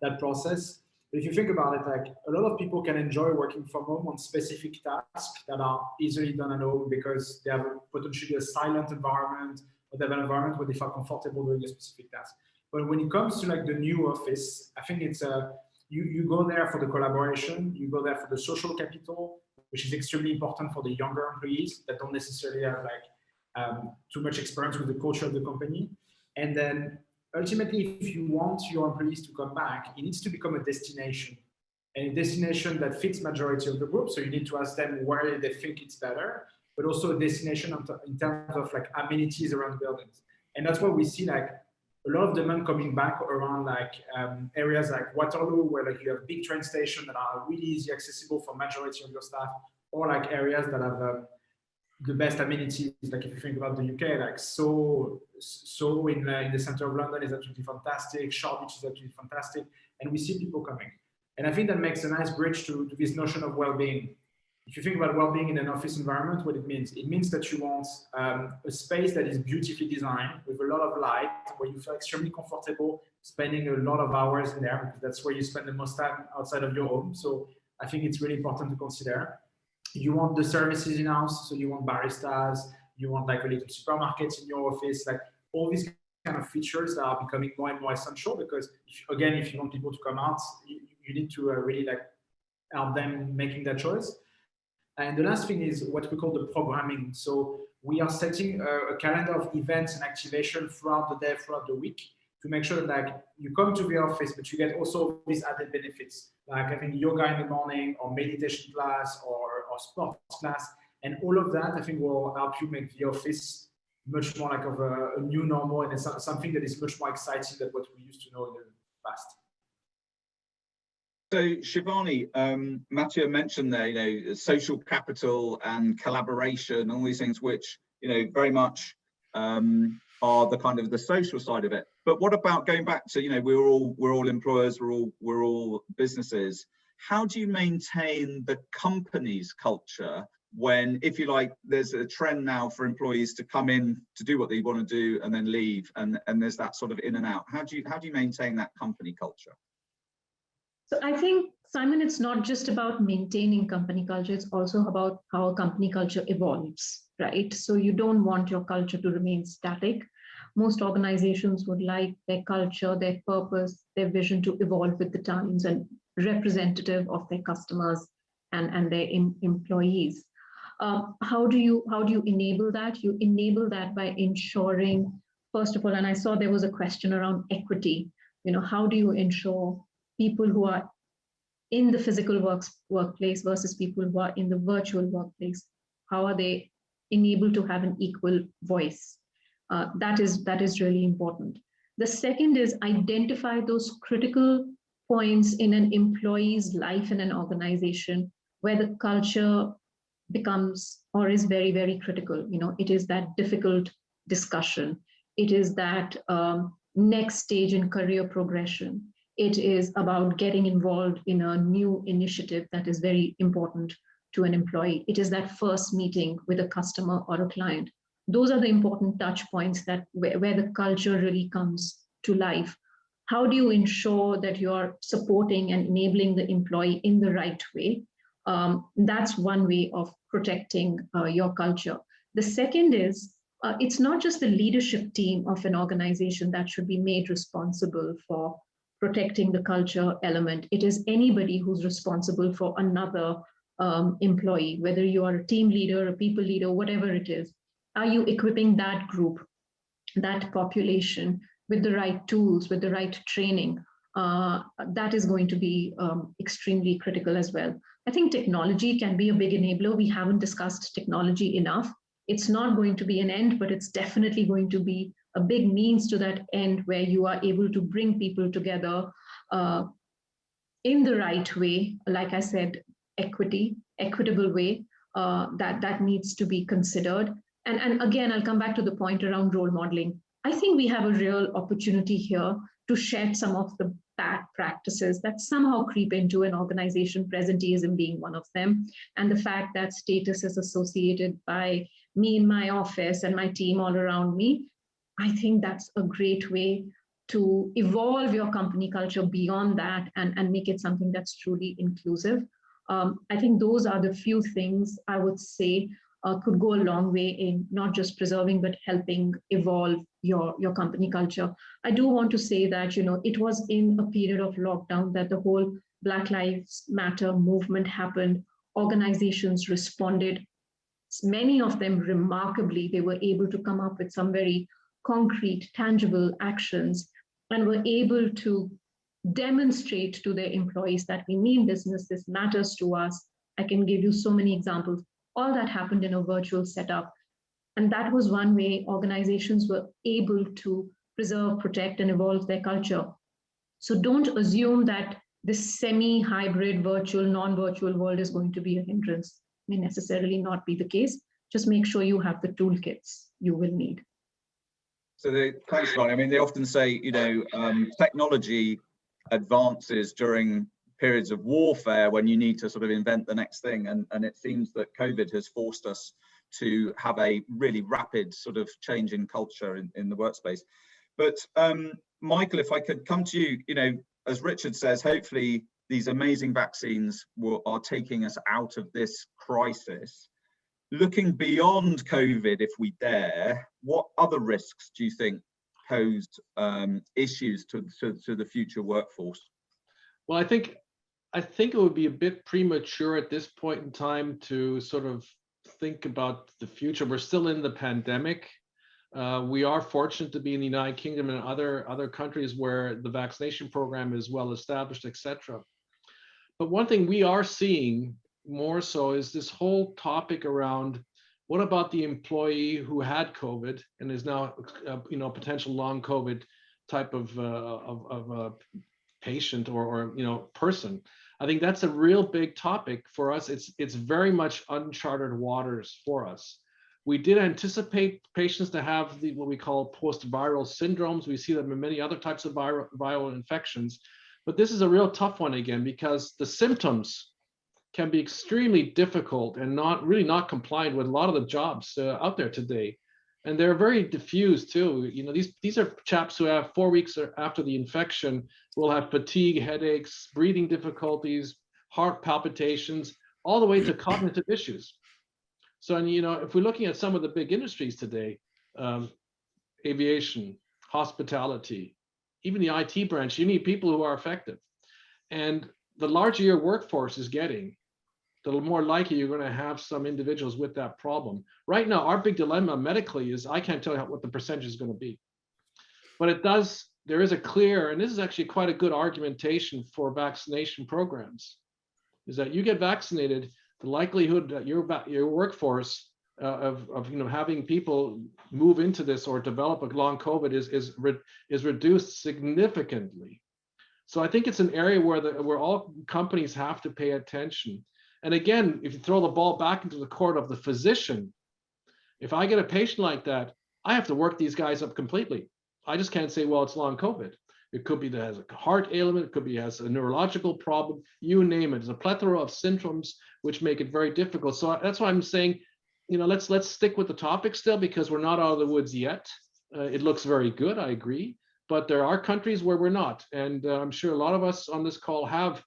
that process. But if you think about it, like a lot of people can enjoy working from home on specific tasks that are easily done at home because they have potentially a silent environment, or they have an environment where they feel comfortable doing a specific task. But when it comes to like the new office, I think it's you go there for the collaboration, you go there for the social capital, which is extremely important for the younger employees that don't necessarily have like too much experience with the culture of the company. And then ultimately, if you want your employees to come back, it needs to become a destination, and a destination that fits majority of the group. So you need to ask them where they think it's better, but also a destination in terms of like amenities around buildings. And that's why we see like a lot of demand coming back around like areas like Waterloo, where like you have big train stations that are really easy accessible for majority of your staff, or like areas that have the best amenities. Like if you think about the UK, like so in the center of London is absolutely fantastic. Shoreditch is absolutely fantastic, and we see people coming. And I think that makes a nice bridge to this notion of well-being. If you think about well-being in an office environment, what it means that you want a space that is beautifully designed with a lot of light, where you feel extremely comfortable spending a lot of hours in there, because that's where you spend the most time outside of your home. So I think it's really important to consider. You want the services in-house, so you want baristas, you want like a little supermarkets in your office, like all these kind of features that are becoming more and more essential, because if you want people to come out, you need to really like help them making that choice. And the last thing is what we call the programming. So we are setting a calendar of events and activation throughout the day, throughout the week, to make sure that like you come to the office, but you get also these added benefits, like having yoga in the morning, or meditation class, or sports class. And all of that, I think, will help you make the office much more like of a new normal, and it's something that is much more exciting than what we used to know in the past.
So Shivani, Mathieu mentioned there, social capital and collaboration, all these things which, very much are the kind of the social side of it. But what about going back to, we're all employers, we're all businesses. How do you maintain the company's culture when, if you like, there's a trend now for employees to come in to do what they want to do and then leave, and there's that sort of in and out? How do you maintain that company culture?
So I think, Simon, it's not just about maintaining company culture, it's also about how a company culture evolves, right? So you don't want your culture to remain static. Most organizations would like their culture, their purpose, their vision to evolve with the times and representative of their customers and their employees. How do you enable that? You enable that by ensuring, first of all, and I saw there was a question around equity. How do you ensure people who are in the physical workplace versus people who are in the virtual workplace, how are they enabled to have an equal voice? That is really important. The second is identify those critical points in an employee's life in an organization where the culture becomes or is very, very critical. It is that difficult discussion. It is that next stage in career progression. It is about getting involved in a new initiative that is very important to an employee. It is that first meeting with a customer or a client. Those are the important touch points where the culture really comes to life. How do you ensure that you're supporting and enabling the employee in the right way? That's one way of protecting your culture. The second is, it's not just the leadership team of an organization that should be made responsible for protecting the culture element. It is anybody who's responsible for another employee, whether you are a team leader, a people leader, whatever it is. Are you equipping that group, that population, with the right tools, with the right training? That is going to be extremely critical as well. I think technology can be a big enabler. We haven't discussed technology enough. It's not going to be an end, but it's definitely going to be a big means to that end, where you are able to bring people together in the right way. Like I said, equitable way, that needs to be considered. And again, I'll come back to the point around role modeling. I think we have a real opportunity here to shed some of the bad practices that somehow creep into an organization, presenteeism being one of them, and the fact that status is associated by me in my office and my team all around me. I think that's a great way to evolve your company culture beyond that and make it something that's truly inclusive. I think those are the few things I would say could go a long way in not just preserving, but helping evolve your company culture. I do want to say that, it was in a period of lockdown that the whole Black Lives Matter movement happened. Organizations responded. Many of them, remarkably, they were able to come up with some very concrete, tangible actions and were able to demonstrate to their employees that we mean business, this matters to us. I can give you so many examples. All that happened in a virtual setup. And that was one way organizations were able to preserve, protect, and evolve their culture. So don't assume that this semi-hybrid, virtual, non-virtual world is going to be a hindrance. May necessarily not be the case. Just make sure you have the toolkits you will need.
So thanks, Ronnie. I mean, they often say, technology advances during periods of warfare when you need to sort of invent the next thing. And it seems that COVID has forced us to have a really rapid sort of change in culture in the workspace. But Michael, if I could come to you, as Richard says, hopefully these amazing vaccines are taking us out of this crisis. Looking beyond COVID, if we dare, what other risks do you think pose issues to the future workforce?
Well, I think it would be a bit premature at this point in time to sort of think about the future. We're still in the pandemic. We are fortunate to be in the United Kingdom and other countries where the vaccination program is well established, etc. But one thing we are seeing more so is this whole topic around what about the employee who had COVID and is now, potential long COVID type of patient or person. I think that's a real big topic for us. It's very much uncharted waters for us. We did anticipate patients to have what we call post-viral syndromes. We see them in many other types of viral infections, but this is a real tough one again, because the symptoms can be extremely difficult and not compliant with a lot of the jobs out there today. And they're very diffuse too. These are chaps who have 4 weeks after the infection will have fatigue, headaches, breathing difficulties, heart palpitations, all the way to cognitive issues. So, if we're looking at some of the big industries today, aviation, hospitality, even the IT branch, you need people who are effective. And the larger your workforce is getting, the more likely you're going to have some individuals with that problem. Right now, our big dilemma medically is I can't tell you what the percentage is going to be. But there is a clear, and this is actually quite a good argumentation for vaccination programs, is that you get vaccinated, the likelihood that your workforce of having people move into this or develop a long COVID is reduced significantly. So I think it's an area where all companies have to pay attention. And again, if you throw the ball back into the court of the physician, if I get a patient like that, I have to work these guys up completely. I just can't say, well, it's long COVID. It could be that has a heart ailment, it could be has a neurological problem, you name it. There's a plethora of symptoms which make it very difficult. So that's why I'm saying, let's stick with the topic still, because we're not out of the woods yet. It looks very good, I agree. but there are countries where we're not. And I'm sure a lot of us on this call have,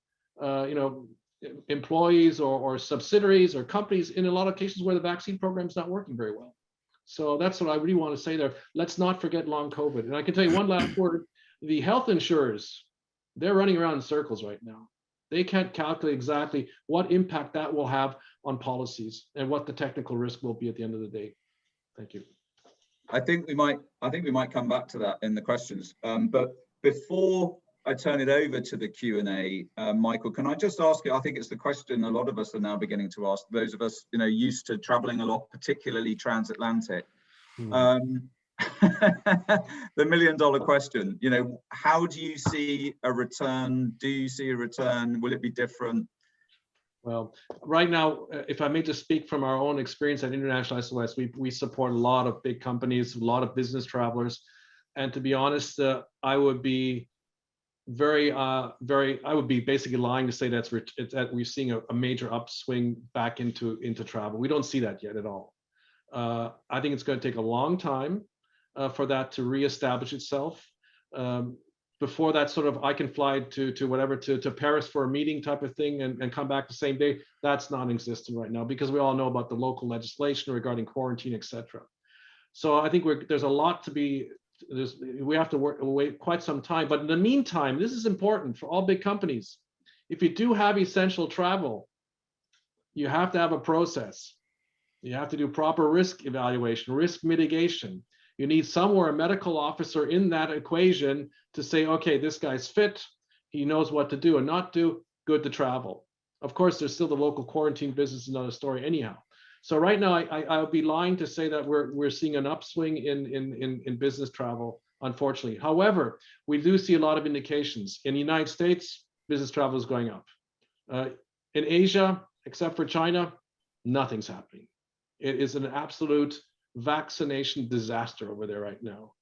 employees or subsidiaries or companies in a lot of cases where the vaccine program is not working very well. So that's what I really want to say there. Let's not forget long COVID. And I can tell you one last word, the health insurers, they're running around in circles right now. They can't calculate exactly what impact that will have on policies and what the technical risk will be at the end of the day. Thank you.
I think we might come back to that in the questions. But before I turn it over to the Q&A, Michael, can I just ask you, I think it's the question a lot of us are now beginning to ask, those of us, used to traveling a lot, particularly transatlantic. The $1 million question, how do you see a return? Do you see a return? Will it be different?
Well, right now, if I may just speak from our own experience at International SOS, we support a lot of big companies, a lot of business travelers. And to be honest, I would be I would be basically lying to say that we're seeing a major upswing back into travel. We don't see that yet at all. I think it's going to take a long time for that to reestablish itself. Before that sort of, I can fly to Paris for a meeting type of thing and come back the same day, that's non-existent right now because we all know about the local legislation regarding quarantine, etc. So I think there's a lot to be, we have to wait quite some time. But in the meantime, this is important for all big companies. If you do have essential travel, you have to have a process. You have to do proper risk evaluation, risk mitigation. You need somewhere a medical officer in that equation to say, okay, this guy's fit, he knows what to do and not do, good to travel. Of course, there's still the local quarantine business is another story anyhow. So right now, I would be lying to say that we're seeing an upswing in business travel, unfortunately. However, we do see a lot of indications. In the United States, business travel is going up. In Asia, except for China, nothing's happening. It is an absolute vaccination disaster over there right now.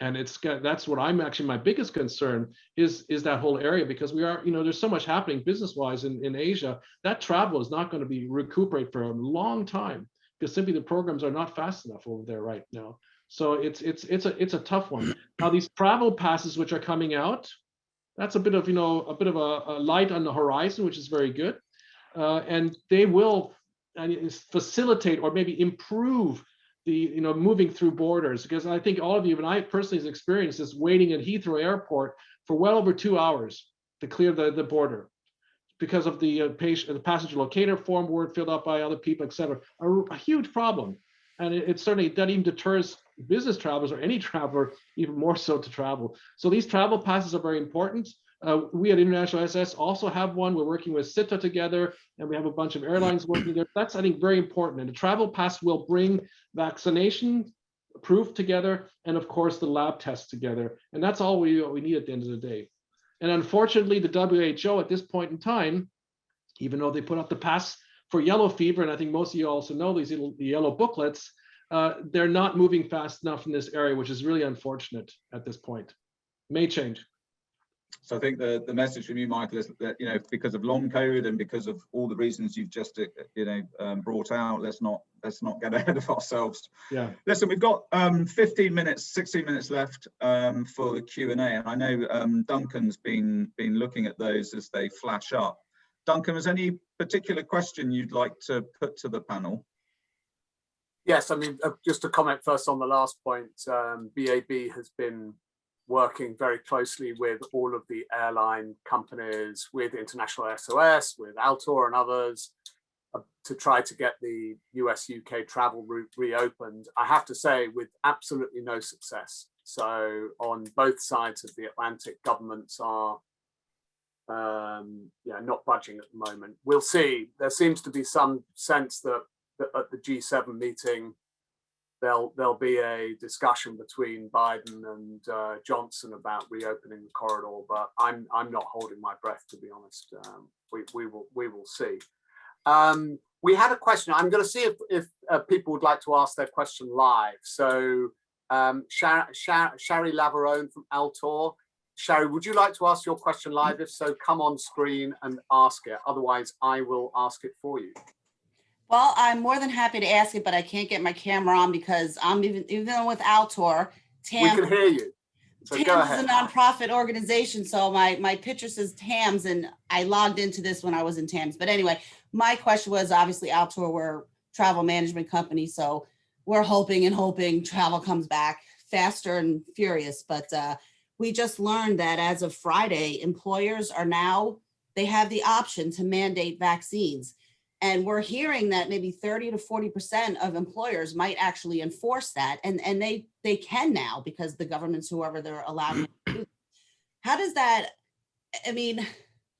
And that's what I'm actually, my biggest concern is that whole area, because we are, there's so much happening business-wise in Asia, that travel is not going to be recuperate for a long time because simply the programs are not fast enough over there right now. So it's a tough one. Now these travel passes which are coming out, that's a bit of a light on the horizon, which is very good. And they will facilitate or maybe improve the moving through borders, because I think all of you and I personally have experienced this waiting at Heathrow Airport for well over 2 hours to clear the border because of the passenger locator form weren't filled out by other people, etc. A huge problem, and it certainly that even deters business travelers or any traveler even more so to travel. So these travel passes are very important. We at International SS also have one. We're working with CITA together, and we have a bunch of airlines working there. That's, I think, very important. And the travel pass will bring vaccination proof together, and of course the lab tests together. And that's all we need at the end of the day. And unfortunately, the WHO at this point in time, even though they put out the pass for yellow fever, and I think most of you also know these the yellow booklets, they're not moving fast enough in this area, which is really unfortunate at this point. May change.
So I think the message from you, Michael, is that because of long COVID and because of all the reasons you've just brought out, let's not get ahead of ourselves.
Yeah. Listen,
we've got 16 minutes left for the Q&A, and I know Duncan's been looking at those as they flash up. Duncan, is any particular question you'd like to put to the panel?
Yes, I mean, just to comment first on the last point, BAB has been working very closely with all of the airline companies, with International SOS, with Altor and others, to try to get the US-UK travel route reopened. I have to say, with absolutely no success. So on both sides of the Atlantic, governments are not budging at the moment. We'll see. There seems to be some sense that at the G7 meeting, there'll be a discussion between Biden and Johnson about reopening the corridor, but I'm not holding my breath, to be honest. We will see. We had a question. I'm going to see if people would like to ask their question live. So Shari Lavarone from Altor. Shari, would you like to ask your question live? If so, come on screen and ask it. Otherwise, I will ask it for you.
Well, I'm more than happy to ask it, but I can't get my camera on because I'm even with Altor.
We can hear you. So go
TAMS is
ahead.
a nonprofit organization, so my picture says TAMS, and I logged into this when I was in TAMS. But anyway, my question was, obviously Altour, we're a travel management company, so we're hoping travel comes back faster and furious. But we just learned that as of Friday, employers are now, they have the option to mandate vaccines. And we're hearing that maybe 30 to 40% of employers might actually enforce that. And they can now, because the governments, whoever they're allowed to do. How does that, I mean,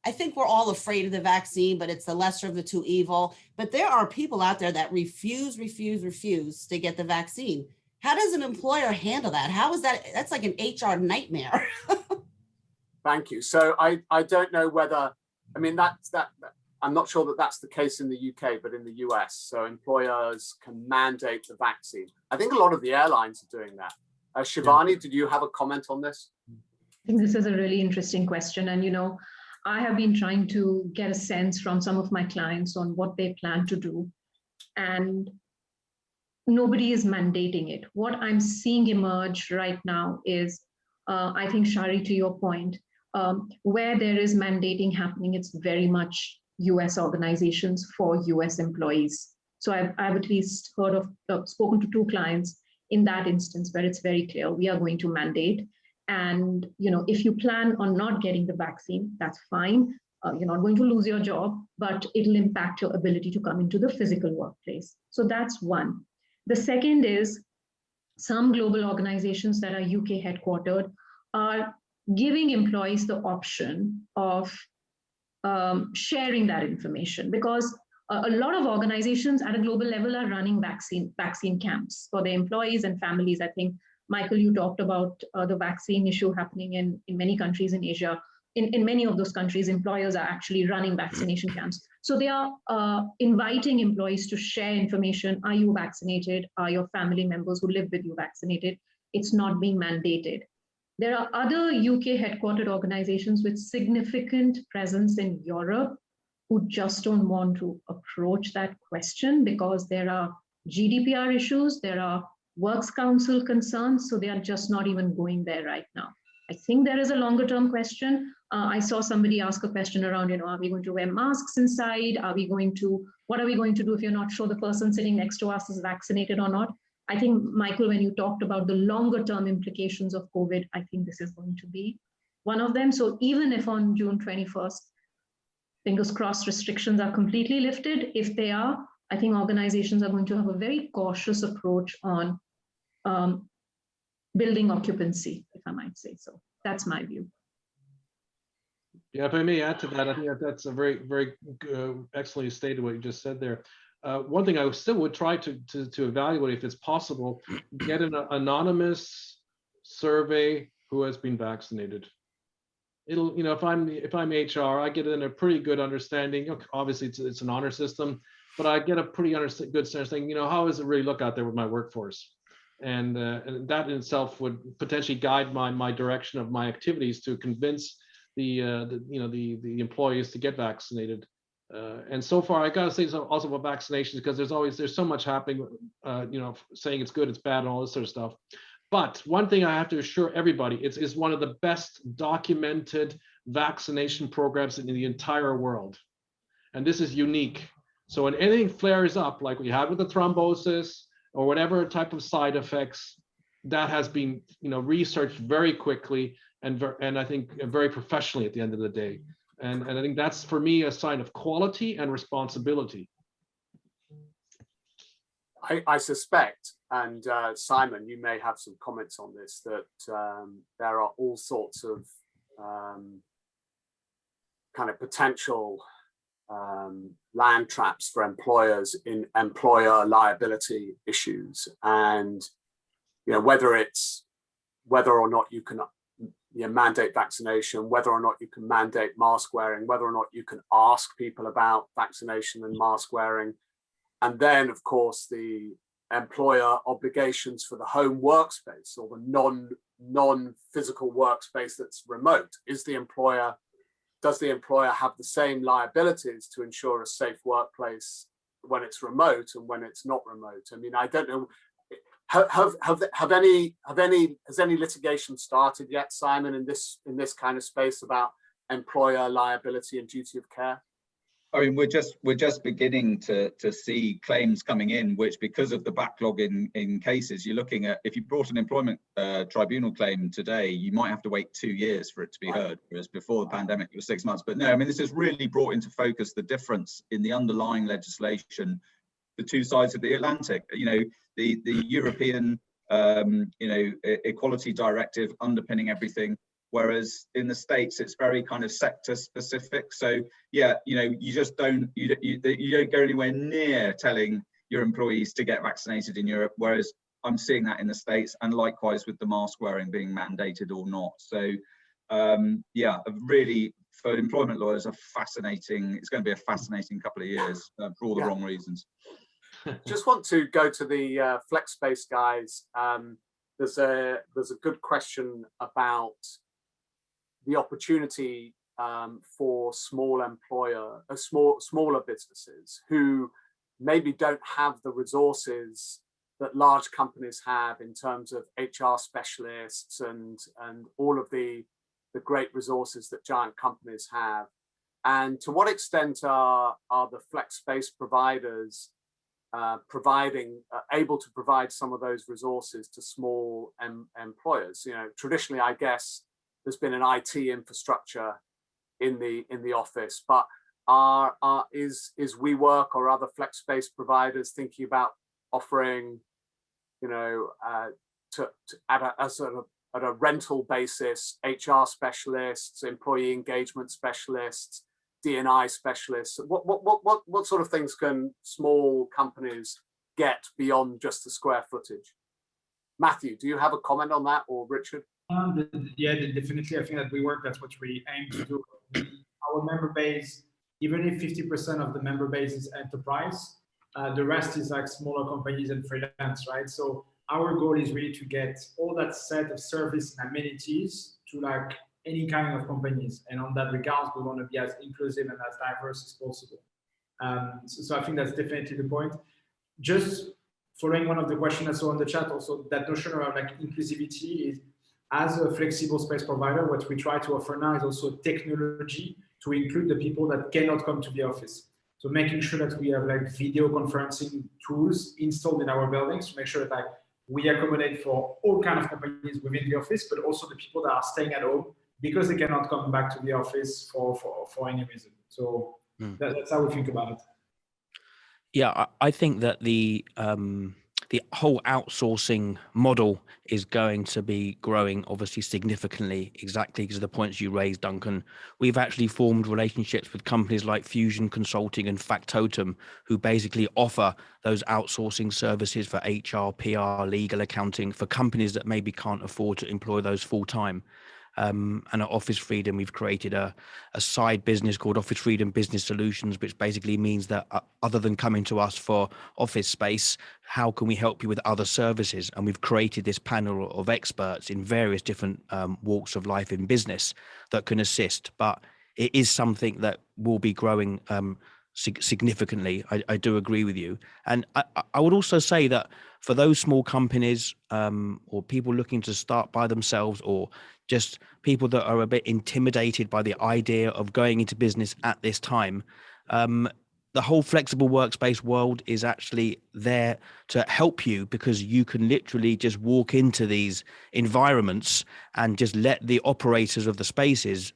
I think we're all afraid of the vaccine, but it's the lesser of the two evil. But there are people out there that refuse to get the vaccine. How does an employer handle that? How is that? That's like an HR nightmare.
Thank you. So I don't know whether, I mean, I'm not sure that that's the case in the UK, but in the US, so employers can mandate the vaccine. I think a lot of the airlines are doing that. Shivani, did you have a comment on this?
I think this is a really interesting question. And, I have been trying to get a sense from some of my clients on what they plan to do. And nobody is mandating it. What I'm seeing emerge right now is, I think, Shari, to your point, where there is mandating happening, it's very much US organizations for US employees. So I've at least heard of, spoken to 2 clients in that instance where it's very clear we are going to mandate. And if you plan on not getting the vaccine, that's fine. You're not going to lose your job, but it'll impact your ability to come into the physical workplace. So that's one. The second is some global organizations that are UK headquartered are giving employees the option of sharing that information, because a lot of organizations at a global level are running vaccine camps for their employees and families. I think, Michael, you talked about the vaccine issue happening in many countries in Asia. In many of those countries, employers are actually running vaccination camps. So they are inviting employees to share information. Are you vaccinated? Are your family members who live with you vaccinated? It's not being mandated. There are other UK headquartered organizations with significant presence in Europe who just don't want to approach that question because there are GDPR issues, there are Works Council concerns, so they are just not even going there right now. I think there is a longer term question. I saw somebody ask a question around, are we going to wear masks inside? What are we going to do if you're not sure the person sitting next to us is vaccinated or not? I think, Michael, when you talked about the longer term implications of COVID, I think this is going to be one of them. So even if on June 21st, fingers crossed, restrictions are completely lifted, if they are, I think organizations are going to have a very cautious approach on building occupancy, if I might say so. That's my view.
Yeah, if I may add to that, I think that's a very, very excellently stated what you just said there. One thing I still would try to evaluate, if it's possible, get an anonymous survey who has been vaccinated. It'll, if I'm HR, I get in a pretty good understanding. Obviously, it's an honor system, but I get a pretty good understanding. How does it really look out there with my workforce? And that in itself would potentially guide my direction of my activities to convince the employees to get vaccinated. And so far, I gotta say also about vaccinations, because there's so much happening, saying it's good, it's bad, and all this sort of stuff. But one thing I have to assure everybody, it's one of the best documented vaccination programs in the entire world. And this is unique. So when anything flares up, like we had with the thrombosis or whatever type of side effects, that has been researched very quickly and I think very professionally at the end of the day. And I think that's, for me, a sign of quality and responsibility.
I suspect, and Simon, you may have some comments on this, that there are all sorts of kind of potential land traps for employers in employer liability issues, and whether or not you can mandate vaccination, whether or not you can mandate mask wearing, whether or not you can ask people about vaccination and mask wearing. And then, of course, the employer obligations for the home workspace or the non-physical workspace that's remote. Does the employer have the same liabilities to ensure a safe workplace when it's remote and when it's not remote? I mean, I don't know. Has any litigation started yet, Simon, in this kind of space about employer liability and duty of care?
I mean, we're just beginning to see claims coming in, which, because of the backlog in cases, you're looking at, if you brought an employment tribunal claim today, you might have to wait 2 years for it to be heard, whereas before the pandemic it was 6 months. But no, I mean, this has really brought into focus the difference in the underlying legislation, the two sides of the Atlantic. You know, the European equality directive underpinning everything, whereas in the States it's very kind of sector specific. So yeah, you know, you just don't go anywhere near telling your employees to get vaccinated in Europe, whereas I'm seeing that in the States, and likewise with the mask wearing being mandated or not. So yeah, really, for employment lawyers, it's going to be a fascinating couple of years for all the wrong reasons.
Just want to go to the flex space guys. There's a good question about the opportunity for smaller businesses who maybe don't have the resources that large companies have in terms of HR specialists and all of the great resources that giant companies have. And to what extent are the flex space providers able to provide some of those resources to small employers? You know, traditionally, I guess there's been an IT infrastructure in the office, but is WeWork or other flex space providers thinking about offering, you know, at a rental basis, HR specialists, employee engagement specialists, D&I specialists? What sort of things can small companies get beyond just the square footage? Matthew, do you have a comment on that, or Richard?
Yeah, definitely. I think that WeWork, that's what we aim to do. Our member base, even if 50% of the member base is enterprise, the rest is like smaller companies and freelance, right? So our goal is really to get all that set of service and amenities to like any kind of companies. And on that regard, we want to be as inclusive and as diverse as possible. So I think that's definitely the point. Just following one of the questions I saw in the chat, also that notion around like inclusivity is, as a flexible space provider, what we try to offer now is also technology to include the people that cannot come to the office. So making sure that we have like video conferencing tools installed in our buildings to make sure that like we accommodate for all kinds of companies within the office, but also the people that are staying at home because they cannot come back to the office for any reason. So that's how we think about it.
Yeah, I think that the whole outsourcing model is going to be growing, obviously, significantly, exactly because of the points you raised, Duncan. We've actually formed relationships with companies like Fusion Consulting and Factotum, who basically offer those outsourcing services for HR, PR, legal, accounting, for companies that maybe can't afford to employ those full time. And at Office Freedom, we've created a side business called Office Freedom Business Solutions, which basically means that other than coming to us for office space, how can we help you with other services? And we've created this panel of experts in various different walks of life in business that can assist. But it is something that will be growing significantly. I do agree with you. And I would also say that for those small companies or people looking to start by themselves, or just people that are a bit intimidated by the idea of going into business at this time, the whole flexible workspace world is actually there to help you, because you can literally just walk into these environments and just let the operators of the spaces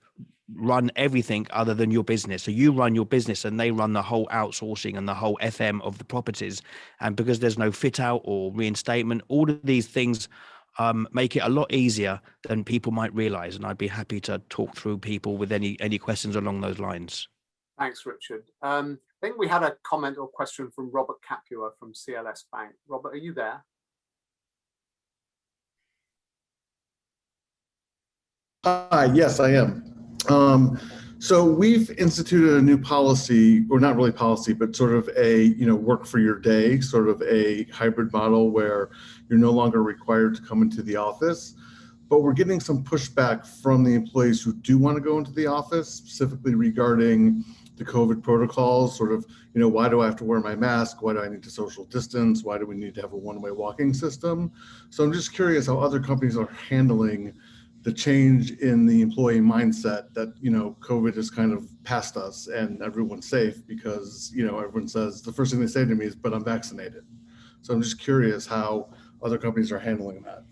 run everything other than your business. So you run your business and they run the whole outsourcing and the whole FM of the properties. And because there's no fit out or reinstatement, all of these things make it a lot easier than people might realize. And I'd be happy to talk through people with any questions along those lines.
Thanks, Richard. I think we had a comment or question from Robert Capua from CLS Bank. Robert, are you there?
Yes, I am. So we've instituted a new policy, or not really policy, but sort of a, work for your day, sort of a hybrid model where you're no longer required to come into the office. But we're getting some pushback from the employees who do want to go into the office, specifically regarding the COVID protocols, sort of, you know, why do I have to wear my mask? Why do I need to social distance? Why do we need to have a one-way walking system? So I'm just curious how other companies are handling the change in the employee mindset that, you know, COVID is kind of past us and everyone's safe because, you know, everyone says, the first thing they say to me is, but I'm vaccinated. So I'm just curious how other companies are handling that.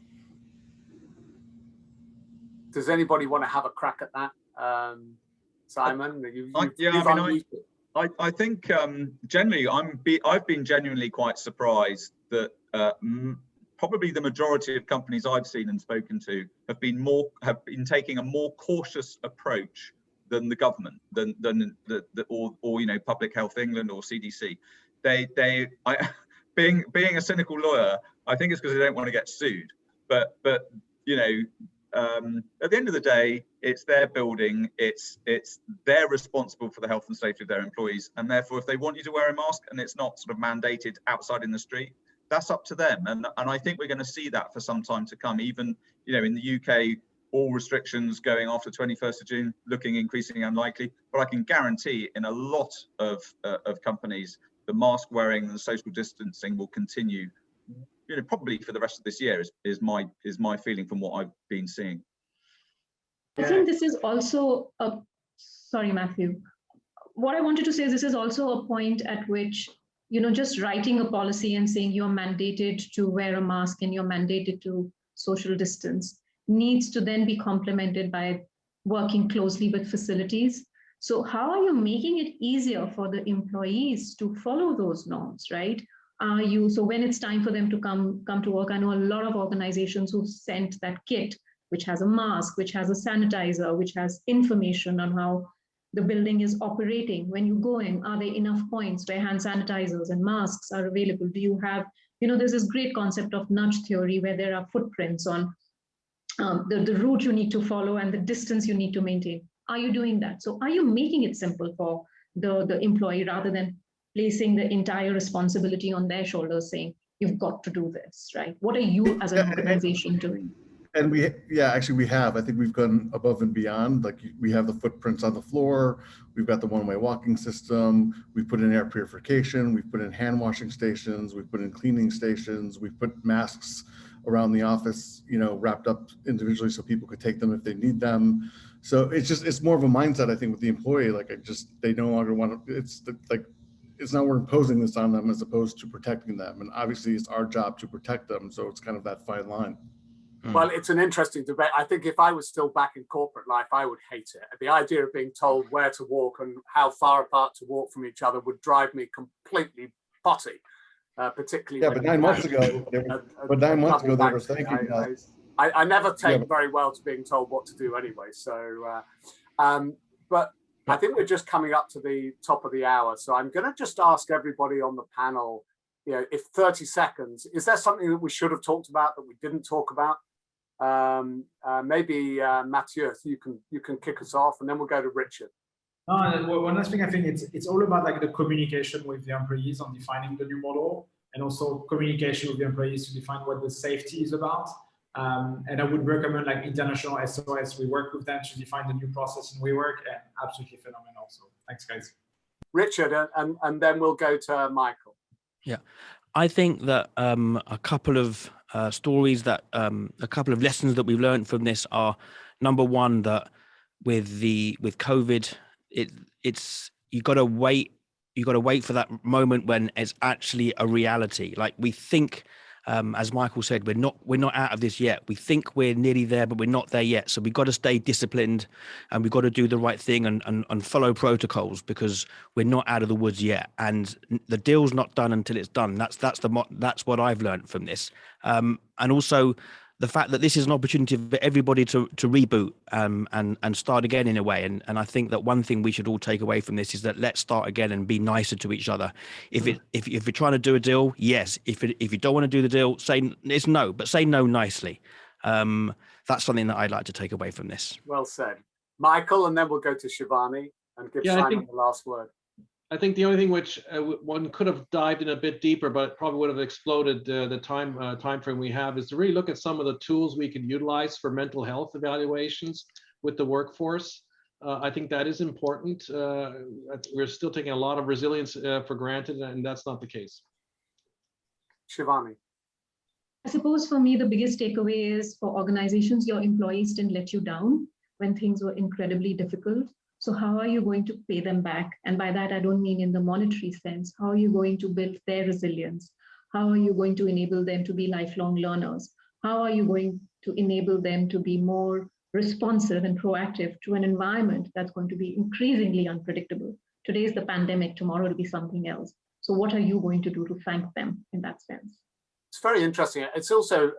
Does anybody want to have a crack at that? Simon,
I think generally I've been genuinely quite surprised that probably the majority of companies I've seen and spoken to have been taking a more cautious approach than the government, than or you know, Public Health England or CDC. Being a cynical lawyer, I think it's because they don't want to get sued. But you know, at the end of the day, it's their building, they're responsible for the health and safety of their employees, and therefore if they want you to wear a mask and it's not sort of mandated outside in the street, that's up to them. And I think we're going to see that for some time to come. Even, you know, in the UK, all restrictions going after 21st of June looking increasingly unlikely, but I can guarantee in a lot of companies, the mask wearing and the social distancing will continue, you know, probably for the rest of this year is my feeling from what I've been seeing.
I think this is also sorry, Matthew. What I wanted to say is this is also a point at which, you know, just writing a policy and saying you're mandated to wear a mask and you're mandated to social distance needs to then be complemented by working closely with facilities. So how are you making it easier for the employees to follow those norms, right? So when it's time for them to come to work, I know a lot of organizations who've sent that kit, which has a mask, which has a sanitizer, which has information on how the building is operating. When you go in, are there enough points where hand sanitizers and masks are available? Do you have, you know, there's this great concept of nudge theory where there are footprints on the route you need to follow and the distance you need to maintain. Are you doing that? So are you making it simple for the employee rather than placing the entire responsibility on their shoulders saying, you've got to do this, right? What are you as an organization doing?
And actually we have, I think we've gone above and beyond. Like we have the footprints on the floor. We've got the one-way walking system. We've put in air purification. We've put in hand washing stations. We've put in cleaning stations. We've put masks around the office, you know, wrapped up individually so people could take them if they need them. So it's more of a mindset, I think, with the employee. Like they no longer want to, it's not we're imposing this on them as opposed to protecting them. And obviously it's our job to protect them. So it's kind of that fine line.
Well, it's an interesting debate. I think if I was still back in corporate life, I would hate it. The idea of being told where to walk and how far apart to walk from each other would drive me completely potty, particularly.
Yeah, but 9 months ago, they were thinking
I never take very well to being told what to do anyway. So, but I think we're just coming up to the top of the hour. So I'm going to just ask everybody on the panel, you know, if 30 seconds, is there something that we should have talked about that we didn't talk about? Maybe Mathieu, you can kick us off, and then we'll go to Richard.
One last thing, I think it's all about like the communication with the employees on defining the new model, and also communication with the employees to define what the safety is about. And I would recommend like International SOS. We work with them to define the new process in WeWork, and absolutely phenomenal. So thanks, guys.
Richard, and then we'll go to Michael.
Yeah, I think that a couple of stories that a couple of lessons that we've learned from this are, number one, that with COVID, it's you got to wait for that moment when it's actually a reality. Like we think, as Michael said, we're not out of this yet. We think we're nearly there, but we're not there yet. So we've got to stay disciplined, and we've got to do the right thing and follow protocols, because we're not out of the woods yet. And the deal's not done until it's done. That's what I've learned from this. And also the fact that this is an opportunity for everybody to reboot and start again in a way. And I think that one thing we should all take away from this is that let's start again and be nicer to each other. If you're trying to do a deal, yes. If you don't want to do the deal, say it's no, but say no nicely. That's something that I'd like to take away from this.
Well said. Michael, and then we'll go to Shivani and give Simon the last word.
I think the only thing which one could have dived in a bit deeper, but probably would have exploded the time frame we have, is to really look at some of the tools we can utilize for mental health evaluations with the workforce. I think that is important. We're still taking a lot of resilience for granted, and that's not the case.
Shivani.
I suppose for me, the biggest takeaway is for organizations, your employees didn't let you down when things were incredibly difficult. So how are you going to pay them back? And by that, I don't mean in the monetary sense. How are you going to build their resilience? How are you going to enable them to be lifelong learners? How are you going to enable them to be more responsive and proactive to an environment that's going to be increasingly unpredictable? Today is the pandemic, tomorrow it'll be something else. So what are you going to do to thank them in that sense?
It's very interesting. It's also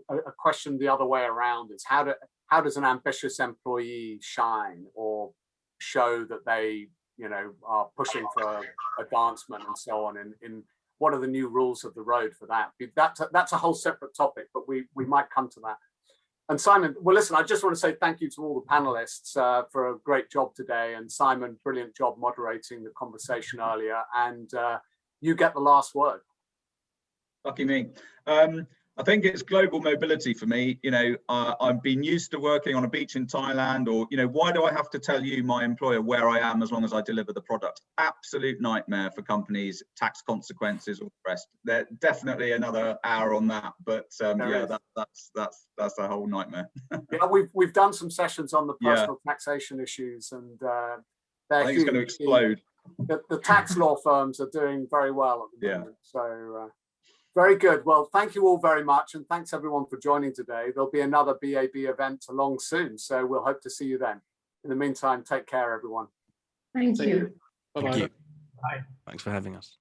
a question the other way around. It's how does an ambitious employee shine or show that they, are pushing for advancement and so on? In what are the new rules of the road for that? That's a whole separate topic, but we might come to that. And Simon, well, listen, I just want to say thank you to all the panelists for a great job today. And Simon, brilliant job moderating the conversation earlier. And you get the last word.
Lucky me. I think it's global mobility for me. I've been used to working on a beach in Thailand, or, why do I have to tell you, my employer, where I am as long as I deliver the product? Absolute nightmare for companies, tax consequences, all the rest. There's definitely another hour on that, but yeah, that's a whole nightmare.
Yeah, we've done some sessions on the personal taxation issues, and
I think it's going to explode.
The tax law firms are doing very well at the moment. So very good. Well, thank you all very much. And thanks everyone for joining today. There'll be another BAB event along soon. So we'll hope to see you then. In the meantime, take care, everyone.
Thank you.
Bye-bye.
Thank you. Bye. Thanks for having us.